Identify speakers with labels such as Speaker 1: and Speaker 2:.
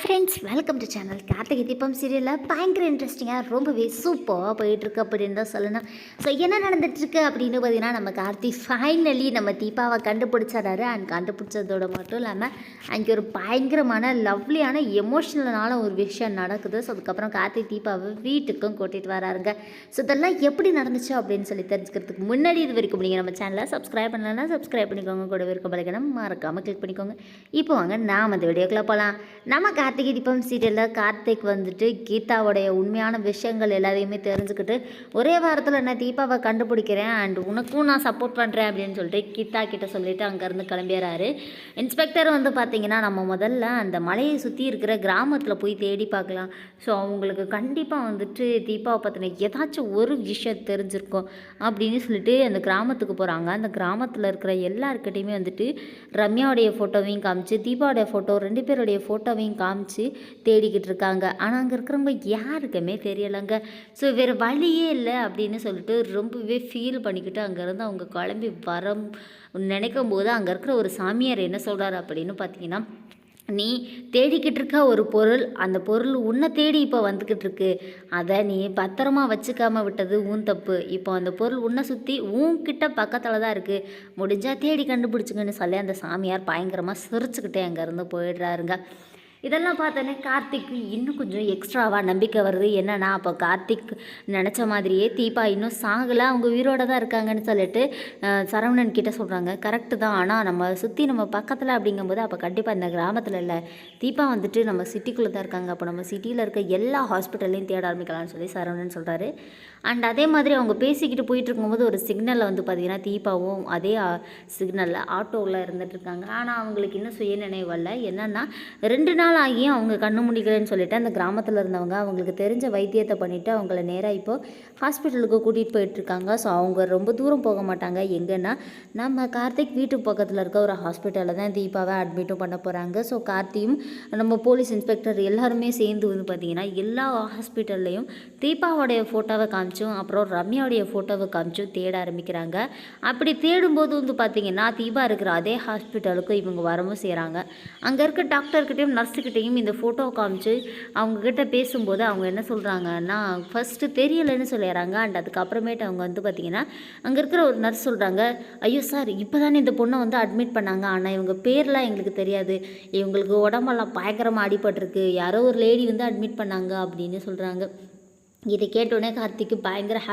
Speaker 1: Friends, welcome to channel. Karthigai Deepam சீரியலில் பயங்கர இன்ட்ரெஸ்டிங்காக ரொம்பவே சூப்பராக போயிட்டுருக்கு அப்படின்னு தான் சொல்லணும். ஸோ என்ன நடந்துட்டுருக்கு அப்படின்னு பார்த்தீங்கன்னா, நம்ம கார்த்தி ஃபைனலி நம்ம தீபாவை கண்டுபிடிச்சாரு. அண்ட் கண்டுபிடிச்சதோட மட்டும் இல்லாமல் அங்கே ஒரு பயங்கரமான லவ்லியான எமோஷ்னலான ஒரு விஷயம் நடக்குது. ஸோ அதுக்கப்புறம் கார்த்தி தீபாவை வீட்டுக்கும் கூட்டிகிட்டு வராருங்க. ஸோ இதெல்லாம் எப்படி நடந்துச்சு அப்படின்னு சொல்லி தெரிஞ்சுக்கிறதுக்கு முன்னாடி இது வரைக்கும் நீங்கள் நம்ம சேனலை சப்ஸ்கிரைப் பண்ணலன்னா சப்ஸ்கிரைப் பண்ணிக்கோங்க. கூட இருக்க பலகனம் மறக்காமல் கிளிக் பண்ணிக்கோங்க. இப்போ வாங்க நாம் அந்த வீடியோக்குள்ளே போகலாம். நம்ம கார்த்திகை தீபம் சீரியலில் கார்த்திக் வந்துட்டு கீதாவோடைய உண்மையான விஷயங்கள் எல்லாத்தையுமே தெரிஞ்சுக்கிட்டு ஒரே வாரத்தில் நான் தீபாவை கண்டுபிடிக்கிறேன் அண்ட் உனக்கும் நான் சப்போர்ட் பண்ணுறேன் அப்படின்னு சொல்லிட்டு கீதா கிட்ட சொல்லிவிட்டு அங்கேருந்து கிளம்பிடுறாரு. இன்ஸ்பெக்டர் வந்து பார்த்திங்கன்னா, நம்ம முதல்ல அந்த மலையை சுற்றி இருக்கிற கிராமத்தில் போய் தேடி பார்க்கலாம். ஸோ அவங்களுக்கு கண்டிப்பாக வந்துட்டு தீபாவை பற்றின ஏதாச்சும் ஒரு விஷயம் தெரிஞ்சிருக்கும் அப்படின்னு சொல்லிட்டு அந்த கிராமத்துக்கு போகிறாங்க. அந்த கிராமத்தில் இருக்கிற எல்லாருக்கிட்டையுமே வந்துட்டு ரம்யாவுடைய ஃபோட்டோவையும் காமிச்சு, தீபாவுடைய ஃபோட்டோ, ரெண்டு பேருடைய ஃபோட்டோவையும் காமிச்சு தேடிக்கிட்டு இருக்காங்க. ஆனால் அங்கே இருக்கிறவங்க யாருக்குமே தெரியலைங்க. ஸோ வேறு வழியே இல்லை அப்படின்னு சொல்லிட்டு ரொம்பவே ஃபீல் பண்ணிக்கிட்டு அங்கேருந்து அவங்க கிளம்பி வர நினைக்கும் போது அங்கே இருக்கிற ஒரு சாமியார் என்ன சொல்கிறாரு அப்படின்னு பார்த்தீங்கன்னா, நீ தேடிக்கிட்டு இருக்க ஒரு பொருள், அந்த பொருள் உன்னை தேடி இப்போ வந்துக்கிட்டு இருக்கு. அதை நீ பத்திரமா வச்சுக்காமல் விட்டது உன் தப்பு. இப்போ அந்த பொருள் உன்னை சுற்றி உன்கிட்ட பக்கத்தில் தான் இருக்குது. முடிஞ்சால் தேடி கண்டுபிடிச்சிங்கன்னு சொல்லி அந்த சாமியார் பயங்கரமாக சிரிச்சுக்கிட்டே அங்கேருந்து போயிடுறாருங்க. இதெல்லாம் பார்த்தோன்னே கார்த்திக்கு இன்னும் கொஞ்சம் எக்ஸ்ட்ராவாக நம்பிக்கை வருது. என்னென்னா, அப்போ கார்த்திக் நினச்ச மாதிரியே தீபா இன்னும் சாகலை, அவங்க உயிரோடு தான் இருக்காங்கன்னு சொல்லிட்டு சரவணன் கிட்டே சொல்கிறாங்க. கரெக்டு தான், ஆனால் நம்ம சுற்றி நம்ம பக்கத்தில் அப்படிங்கும்போது அப்போ கண்டிப்பாக இந்த கிராமத்தில் இல்லை, தீபா வந்துட்டு நம்ம சிட்டிக்குள்ளே தான் இருக்காங்க. அப்போ நம்ம சிட்டியில் இருக்க எல்லா ஹாஸ்பிட்டல்லையும் தேட ஆரம்பிக்கலாம்னு சொல்லி சரவணன் சொல்கிறாரு. அண்ட் அதே மாதிரி அவங்க பேசிக்கிட்டு போயிட்டு இருக்கும்போது ஒரு சிக்னலில் வந்து பார்த்திங்கன்னா தீபாவும் அதே சிக்னலில் ஆட்டோவில் இருந்துகிட்ருக்காங்க. ஆனால் அவங்களுக்கு இன்னும் சுயநினைவல்ல. என்னென்னா, 2 நாள் ஆகியும் அவங்க கண்ணு முடிக்கலன்னு சொல்லிட்டு அந்த கிராமத்தில் இருந்தவங்க அவங்களுக்கு தெரிஞ்ச வைத்தியத்தை பண்ணிவிட்டு அவங்கள நேராக இப்போது ஹாஸ்பிட்டலுக்கு கூட்டிகிட்டு போயிட்டுருக்காங்க. ஸோ அவங்க ரொம்ப தூரம் போக மாட்டாங்க. எங்கன்னா நம்ம கார்த்திக் வீட்டு பக்கத்தில் இருக்க ஒரு ஹாஸ்பிட்டலில் தான் தீபாவை அட்மிட்டும் பண்ண போகிறாங்க. ஸோ கார்த்தியும் நம்ம போலீஸ் இன்ஸ்பெக்டர் எல்லாருமே சேர்ந்து வந்து பார்த்திங்கன்னா எல்லா ஹாஸ்பிட்டல்லையும் தீபாவோடைய ஃபோட்டோவை காமிச்சும் அப்புறம் ரம்யாவுடைய ஃபோட்டோவை காமிச்சும் தேட ஆரம்பிக்கிறாங்க. அப்படி தேடும்போது வந்து பார்த்திங்கன்னா தீபா இருக்கிற அதே ஹாஸ்பிட்டலுக்கு இவங்க வரவும் செய்கிறாங்க. அங்கே இருக்க டாக்டர்கிட்டையும் நர்ஸுக்கிட்டையும் இந்த ஃபோட்டோவை காமிச்சு அவங்கக்கிட்ட பேசும்போது அவங்க என்ன சொல்கிறாங்கன்னா, ஃபஸ்ட்டு தெரியலைன்னு சொல்லிடுறாங்க. அண்ட் அதுக்கப்புறமேட்டு அவங்க வந்து பார்த்திங்கன்னா அங்கே இருக்கிற ஒரு நர்ஸ் சொல்கிறாங்க, ஐயோ சார், இப்போ தானே இந்த பொண்ணை வந்து அட்மிட் பண்ணாங்க, ஆனால் இவங்க பேர்லாம் எங்களுக்கு தெரியாது, இவங்களுக்கு உடம்பெல்லாம் பயங்கரமாக அடிபட்டிருக்கு, யாரோ ஒரு லேடி வந்து அட்மிட் பண்ணாங்க அப்படின்னு சொல்கிறாங்க. இதை கேட்டோடனே கார்த்திக்கு பயங்கர